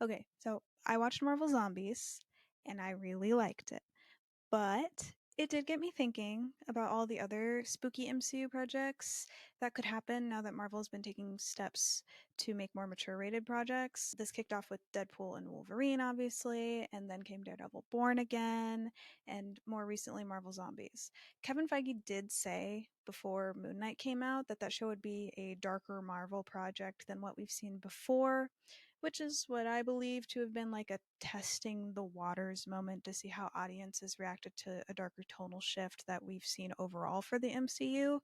Okay, so I watched Marvel Zombies and I really liked it. But it did get me thinking about all the other spooky MCU projects that could happen now that Marvel has been taking steps to make more mature rated projects. This kicked off with Deadpool and Wolverine, obviously, and then came Daredevil Born Again, and more recently Marvel Zombies. Kevin Feige did say before Moon Knight came out that that show would be a darker Marvel project than what we've seen before, which is what I believe to have been like a testing the waters moment to see how audiences reacted to a darker tonal shift that we've seen overall for the MCU.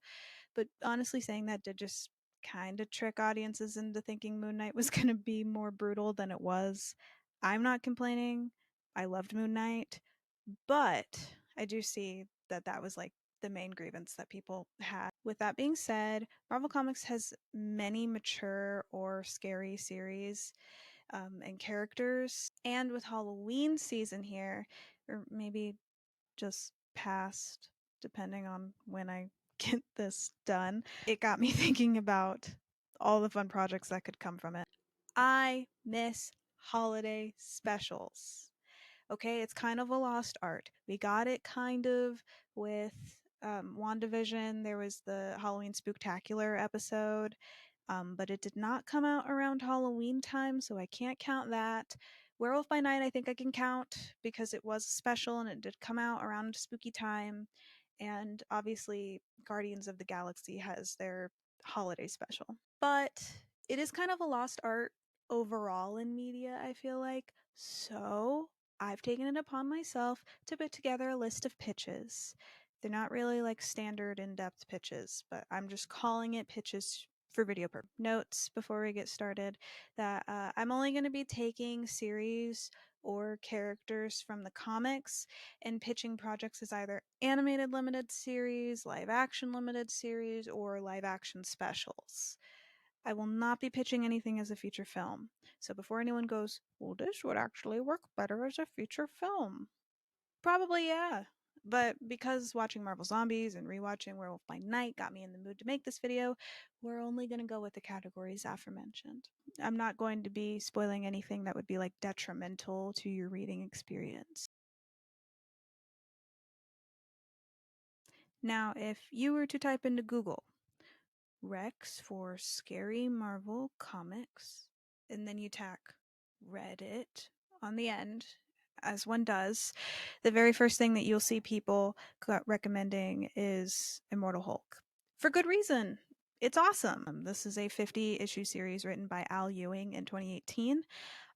But honestly, saying that did just kind of trick audiences into thinking Moon Knight was going to be more brutal than it was. I'm not complaining. I loved Moon Knight, but I do see that that was like the main grievance that people had. With that being said, Marvel Comics has many mature or scary series and characters. And with Halloween season here, or maybe just past, depending on when I get this done, it got me thinking about all the fun projects that could come from it. I miss holiday specials. Okay, it's kind of a lost art. We got it kind of with WandaVision. There was the Halloween Spooktacular episode, but it did not come out around Halloween time, so I can't count that. Werewolf by Night, I think I can count because it was special and it did come out around spooky time. And obviously, Guardians of the Galaxy has their holiday special. But it is kind of a lost art overall in media, I feel like. So I've taken it upon myself to put together a list of pitches. They're not really like standard in depth pitches, but I'm just calling it pitches for video purposes. Notes before we get started that I'm only going to be taking series or characters from the comics and pitching projects as either animated limited series, live action limited series, or live action specials. I will not be pitching anything as a feature film. So before anyone goes, well, this would actually work better as a feature film. Probably, yeah. But because watching Marvel Zombies and rewatching Werewolf by Night got me in the mood to make this video, we're only going to go with the categories aforementioned. I'm not going to be spoiling anything that would be like detrimental to your reading experience. Now, if you were to type into Google Rex for scary Marvel comics, and then you tack Reddit on the end, as one does, the very first thing that you'll see people recommending is Immortal Hulk. For good reason. It's awesome. This is a 50 issue series written by Al Ewing in 2018,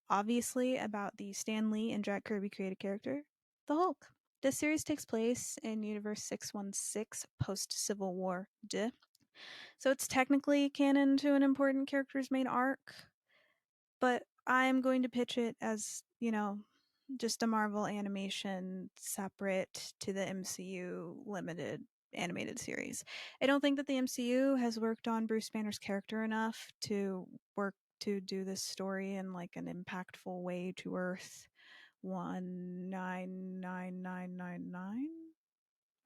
obviously about the Stan Lee and Jack Kirby created character, the Hulk. This series takes place in Universe 616 post Civil War. Duh. So it's technically canon to an important character's main arc, but I'm going to pitch it as, just a Marvel animation separate to the MCU limited animated series. I don't think that the MCU has worked on Bruce Banner's character enough to work to do this story in like an impactful way to Earth 199999,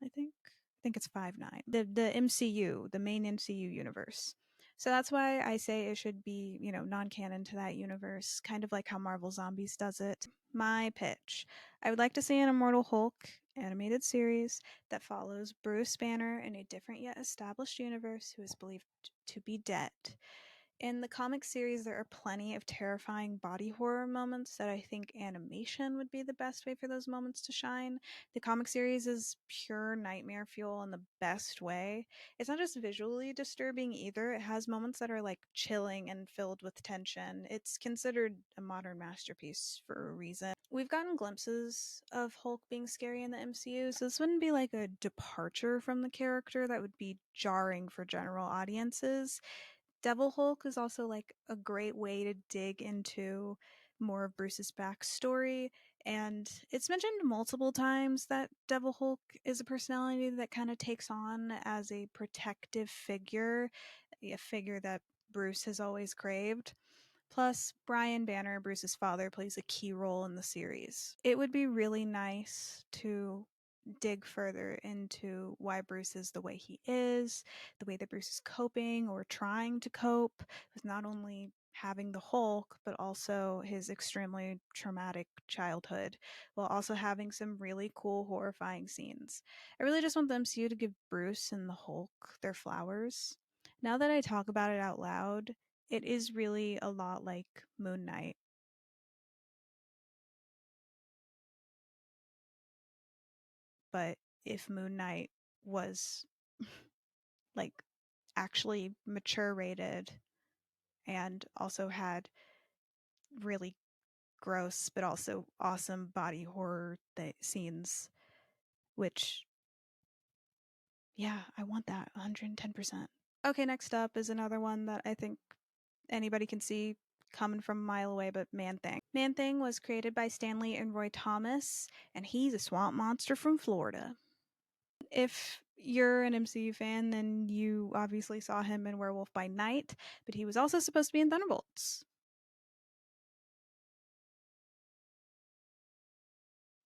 I think. I think it's 5-9. The MCU, the main MCU universe. So that's why I say it should be, non-canon to that universe, kind of like how Marvel Zombies does it. My pitch. I would like to see an Immortal Hulk animated series that follows Bruce Banner in a different yet established universe who is believed to be dead. In the comic series, there are plenty of terrifying body horror moments that I think animation would be the best way for those moments to shine. The comic series is pure nightmare fuel in the best way. It's not just visually disturbing either, it has moments that are like chilling and filled with tension. It's considered a modern masterpiece for a reason. We've gotten glimpses of Hulk being scary in the MCU, so this wouldn't be like a departure from the character that would be jarring for general audiences. Devil Hulk is also like a great way to dig into more of Bruce's backstory. And it's mentioned multiple times that Devil Hulk is a personality that kind of takes on as a protective figure, a figure that Bruce has always craved. Plus, Brian Banner, Bruce's father, plays a key role in the series. It would be really nice to dig further into why Bruce is the way he is, the way that Bruce is coping or trying to cope with not only having the Hulk, but also his extremely traumatic childhood, while also having some really cool, horrifying scenes. I really just want the MCU to give Bruce and the Hulk their flowers. Now that I talk about it out loud, it is really a lot like Moon Knight. But if Moon Knight was like actually mature rated and also had really gross but also awesome body horror scenes, which, yeah, I want that 110%. Okay, next up is another one that I think anybody can see coming from a mile away, but Man Thing. Man Thing was created by Stanley and Roy Thomas, and he's a swamp monster from Florida. If you're an MCU fan, then you obviously saw him in Werewolf by Night, but he was also supposed to be in Thunderbolts,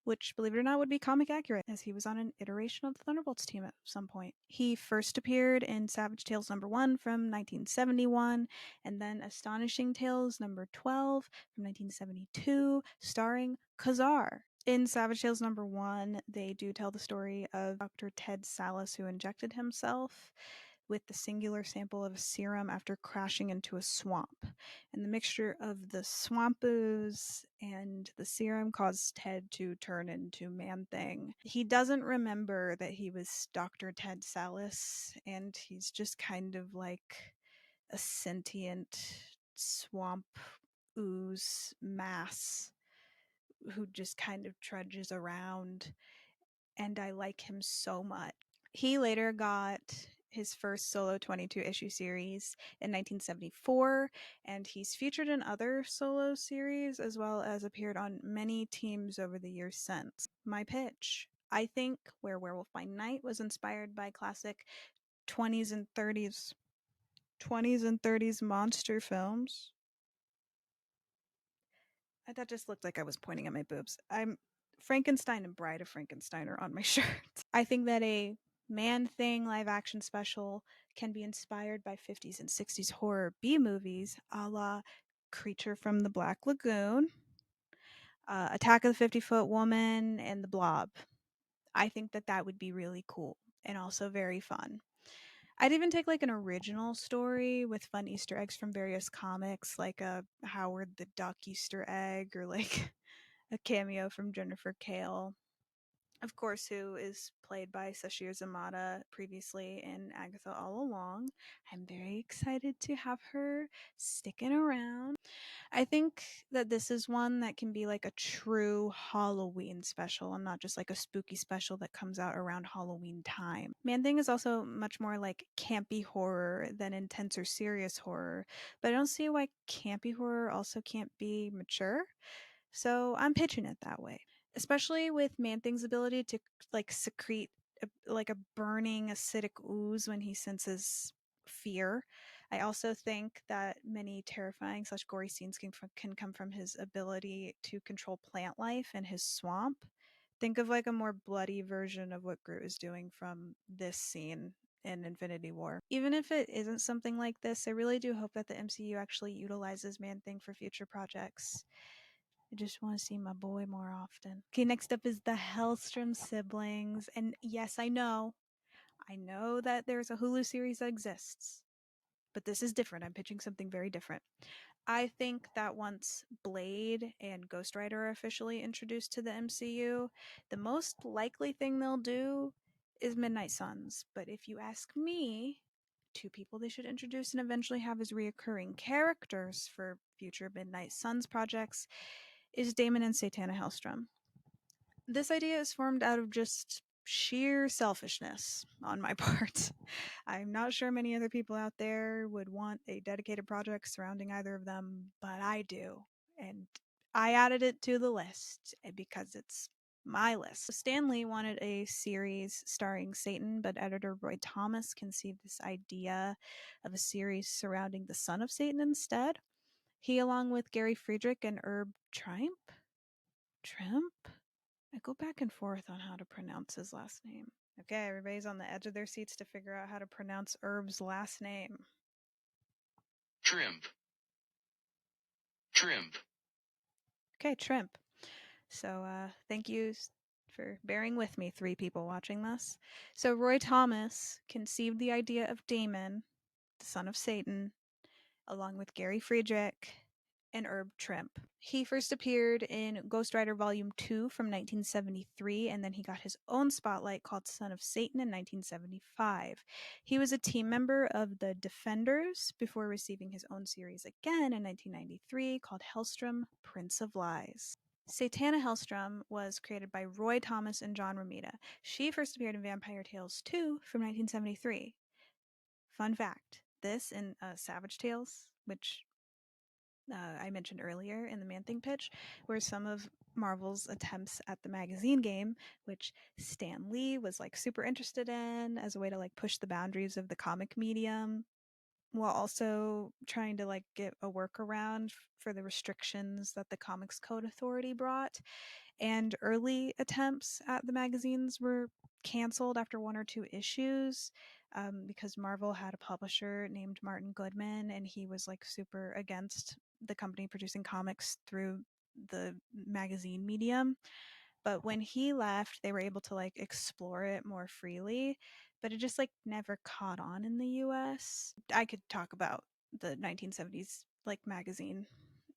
which, believe it or not, would be comic accurate, as he was on an iteration of the Thunderbolts team at some point. He first appeared in Savage Tales #1 from 1971, and then Astonishing Tales #12 from 1972, starring Kazar. In Savage Tales #1, they do tell the story of Dr. Ted Sallis, who injected himself with the singular sample of a serum after crashing into a swamp. And the mixture of the swamp ooze and the serum caused Ted to turn into Man Thing. He doesn't remember that he was Dr. Ted Sallis, and he's just kind of like a sentient swamp ooze mass who just kind of trudges around, and I like him so much. He later got his first solo 22 issue series in 1974, and he's featured in other solo series as well as appeared on many teams over the years since. My pitch: I think where Werewolf by Night was inspired by classic 20s and 30s monster films. That just looked like I was pointing at my boobs. I'm Frankenstein and Bride of Frankenstein are on my shirt. I think that a Man Thing live action special can be inspired by 50s and 60s horror B movies, a la Creature from the Black Lagoon, Attack of the 50-Foot Woman, and The Blob. I think that that would be really cool and also very fun. I'd even take like an original story with fun Easter eggs from various comics, like a Howard the Duck Easter egg or like a cameo from Jennifer Kale, of course, who is played by Sashir Zamata previously in Agatha All Along. I'm very excited to have her sticking around. I think that this is one that can be like a true Halloween special and not just like a spooky special that comes out around Halloween time. Man Thing is also much more like campy horror than intense or serious horror, but I don't see why campy horror also can't be mature. So I'm pitching it that way, especially with Man Thing's ability to like secrete like a burning acidic ooze when he senses fear. I also think that many terrifying such gory scenes can come from his ability to control plant life in his swamp. Think of like a more bloody version of what Groot is doing from this scene in Infinity War. Even if it isn't something like this, I really do hope that the MCU actually utilizes Man Thing for future projects. I just want to see my boy more often. Okay, next up is the Helstrom Siblings. And yes, I know that there's a Hulu series that exists, but this is different. I'm pitching something very different. I think that once Blade and Ghost Rider are officially introduced to the MCU, the most likely thing they'll do is Midnight Suns. But if you ask me, two people they should introduce and eventually have as reoccurring characters for future Midnight Suns projects is Damon and Satana Hellstrom. This idea is formed out of just sheer selfishness on my part. I'm not sure many other people out there would want a dedicated project surrounding either of them, but I do. And I added it to the list because it's my list. Stanley wanted a series starring Satan, but editor Roy Thomas conceived this idea of a series surrounding the son of Satan instead. He, along with Gary Friedrich and Herb Trimp? I go back and forth on how to pronounce his last name. Okay, everybody's on the edge of their seats to figure out how to pronounce Herb's last name. Trimp. Trimp. Okay, Trimp. So thank you for bearing with me, 3 people watching this. So Roy Thomas conceived the idea of Damon, the son of Satan, along with Gary Friedrich and Herb Trimp. He first appeared in Ghost Rider Volume 2 from 1973, and then he got his own spotlight called Son of Satan in 1975. He was a team member of the Defenders before receiving his own series again in 1993 called Hellstrom, Prince of Lies. Satana Hellstrom was created by Roy Thomas and John Romita. She first appeared in Vampire Tales 2 from 1973. Fun fact, this and Savage Tales, which I mentioned earlier in the Man Thing pitch, were some of Marvel's attempts at the magazine game, which Stan Lee was like super interested in as a way to like push the boundaries of the comic medium, while also trying to like get a workaround for the restrictions that the Comics Code Authority brought. And early attempts at the magazines were canceled after 1 or 2 issues, because Marvel had a publisher named Martin Goodman, and he was like super against the company producing comics through the magazine medium. But when he left, they were able to like explore it more freely, but it just like never caught on in the US. I could talk about the 1970s like magazine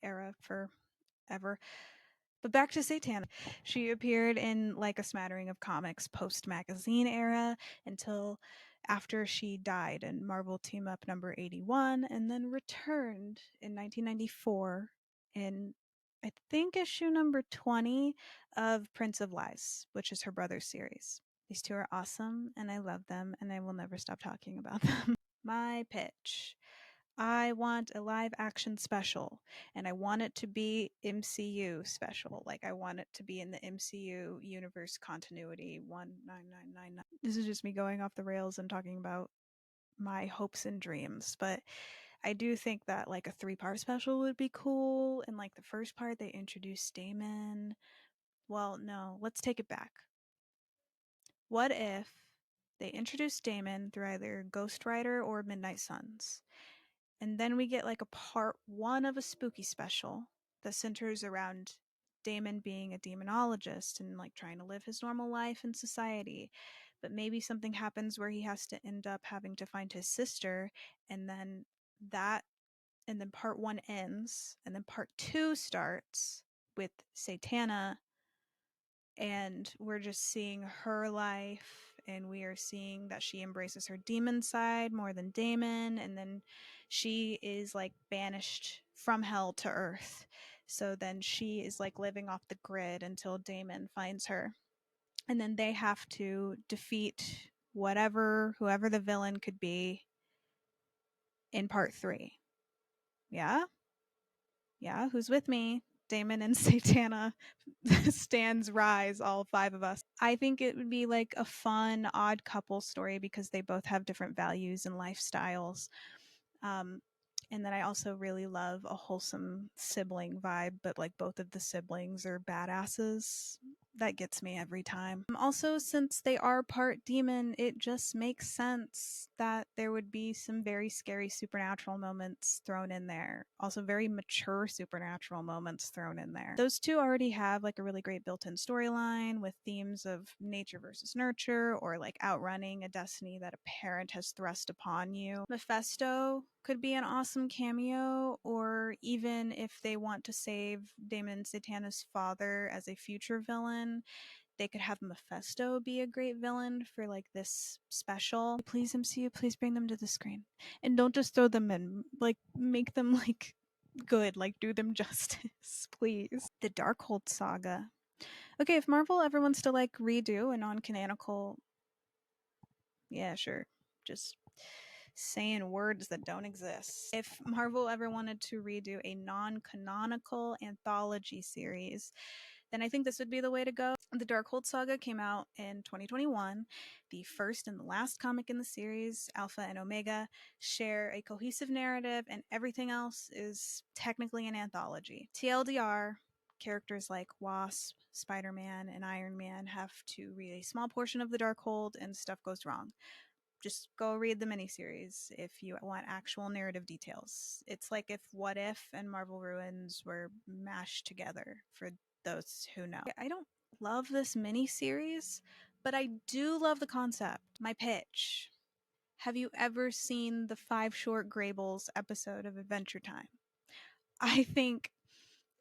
era forever. But back to Satana. She appeared in like a smattering of comics post magazine era until after she died in Marvel Team Up number 81, and then returned in 1994 in, I think, issue number 20 of Prince of Lies, which is her brother's series. These 2 are awesome, and I love them, and I will never stop talking about them. My pitch. I want a live action special, and I want it to be MCU special. Like, I want it to be in the MCU universe continuity 19999. This is just me going off the rails and talking about my hopes and dreams, but I do think that like a 3-part special would be cool. And like the first part, they introduce Damon. Well, no, let's take it back. What if they introduce Damon through either Ghost Rider or Midnight Suns? And then we get like a part 1 of a spooky special that centers around Damon being a demonologist and like trying to live his normal life in society. But maybe something happens where he has to end up having to find his sister, and then that, and then part 1 ends, and then part 2 starts with Satana, and we're just seeing her life, and we are seeing that she embraces her demon side more than Damon, and then she is like banished from hell to earth, so then she is like living off the grid until Damon finds her, and then they have to defeat whoever the villain could be in part 3. Yeah, who's with me? Damon and Satana stands rise, all 5 of us. I think it would be like a fun, odd couple story because they both have different values and lifestyles. Um, and then I also really love a wholesome sibling vibe, but like both of the siblings are badasses. That gets me every time. Also, since they are part demon, it just makes sense that there would be some very scary supernatural moments thrown in there. Also, very mature supernatural moments thrown in there. Those 2 already have like a really great built-in storyline with themes of nature versus nurture, or like outrunning a destiny that a parent has thrust upon you. Mephisto could be an awesome cameo, or even if they want to save Damon Satana's father as a future villain, they could have Mephisto be a great villain for like this special. Please, MCU, please bring them to the screen. And don't just throw them in. Like, make them like good, like do them justice, please. The Darkhold Saga. Okay, if Marvel ever wants to like redo a non-canonical, yeah, sure. Just saying words that don't exist. If Marvel ever wanted to redo a non-canonical anthology series, then I think this would be the way to go. The Darkhold Saga came out in 2021. The first and the last comic in the series, Alpha and Omega, share a cohesive narrative, and everything else is technically an anthology. TLDR, characters like Wasp, Spider-Man, and Iron Man have to read a small portion of the Darkhold and stuff goes wrong. Just go read the miniseries if you want actual narrative details. It's like if What If and Marvel Ruins were mashed together, for those who know. I don't love this miniseries, but I do love the concept. My pitch. Have you ever seen the Five Short Graybles episode of Adventure Time? I think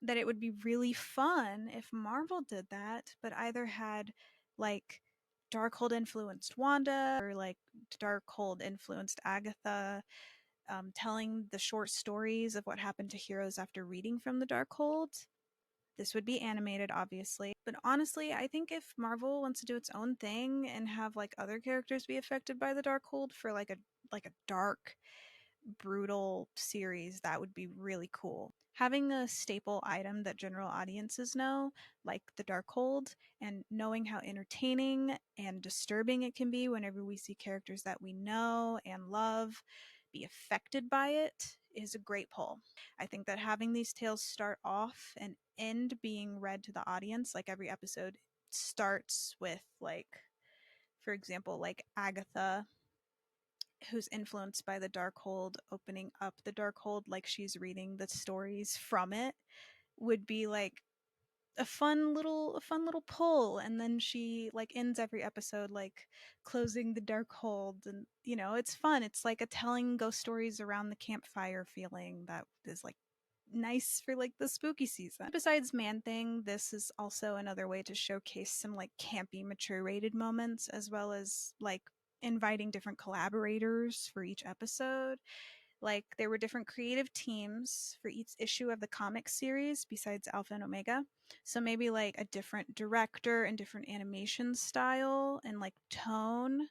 that it would be really fun if Marvel did that, but either had like Darkhold influenced Wanda or like Darkhold influenced Agatha, telling the short stories of what happened to heroes after reading from the Darkhold. This would be animated, obviously. But honestly, I think if Marvel wants to do its own thing and have like other characters be affected by the Darkhold for like a dark, brutal series, that would be really cool. Having a staple item that general audiences know, like the Darkhold, and knowing how entertaining and disturbing it can be whenever we see characters that we know and love be affected by it, is a great pull. I think that having these tales start off and end being read to the audience, like every episode starts with, like, for example, like Agatha, who's influenced by the Darkhold, opening up the Darkhold like she's reading the stories from it, would be like a fun little pull. And then she like ends every episode like closing the Darkhold, and it's fun. It's like a telling ghost stories around the campfire feeling that is like nice for like the spooky season. Besides Man Thing, this is also another way to showcase some like campy mature rated moments, as well as like inviting different collaborators for each episode. Like there were different creative teams for each issue of the comic series besides Alpha and Omega. So maybe like a different director and different animation style and like tone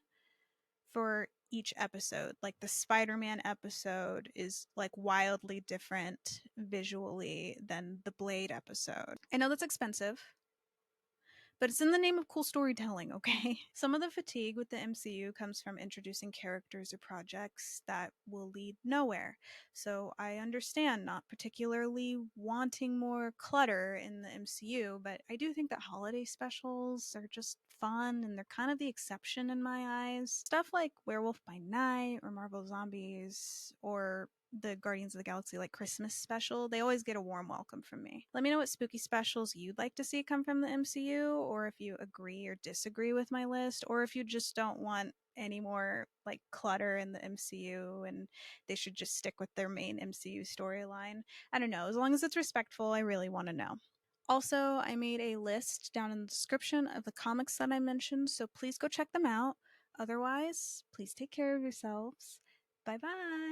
for each episode. Like the Spider-Man episode is like wildly different visually than the Blade episode. I know that's expensive, but it's in the name of cool storytelling, okay? Some of the fatigue with the MCU comes from introducing characters or projects that will lead nowhere. So I understand not particularly wanting more clutter in the MCU, but I do think that holiday specials are just fun and they're kind of the exception in my eyes. Stuff like Werewolf by Night or Marvel Zombies or the Guardians of the Galaxy like Christmas special, they always get a warm welcome from me. Let me know what spooky specials you'd like to see come from the MCU, or if you agree or disagree with my list, or if you just don't want any more like clutter in the MCU and they should just stick with their main MCU storyline. I don't know, as long as it's respectful, I really want to know. Also, I made a list down in the description of the comics that I mentioned, so please go check them out. Otherwise, please take care of yourselves. Bye bye.